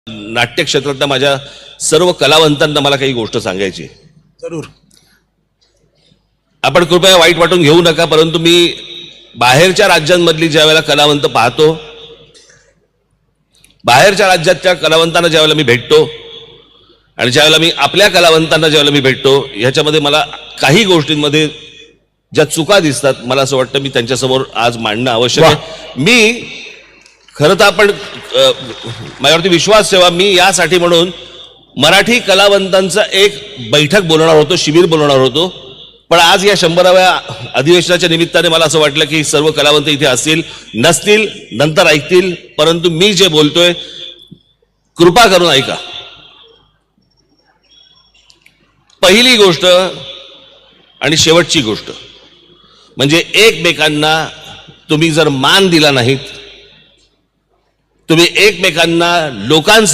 नाट्य क्षेत्रातल्या माझ्या सर्व कलावंतांना मला काही गोष्ट सांगायची आहे. जरूर. आपण कृपया वाईट वाटून घेऊ नका, परंतु मी बाहेरच्या राज्यांमधली ज्या वेळेला कलावंत पाहतो, बाहेरच्या राज्याच्या कलावंतांना ज्या वेळेला मी भेटतो आणि ज्यावेळेला मी आपल्या कलावंतांना ज्यावेळेला मी भेटतो, ह्याच्यामध्ये मला काही गोष्टींमध्ये ज्या चुका दिसतात, मला असं वाटतं मी त्यांच्यासमोर आज मांडणं आवश्यक आहे. मी खरं तर आपण माझ्यावरती विश्वास ठेवा, मी यासाठी म्हणून मराठी कलावंतांचा एक बैठक बोलवणार होतो, शिबिर बोलवणार होतो. पण आज या 100व्या अधिवेशनाच्या निमित्ताने मला असं वाटलं की सर्व कलावंत इथे असतील, नसतील नंतर ऐकतील, परंतु मी जे बोलतोय कृपा करून ऐका. पहिली गोष्ट आणि शेवटची गोष्ट म्हणजे एकमेकांना तुम्ही जर मान दिला नाहीत, तुम्ही एकमेकांना लोकांचा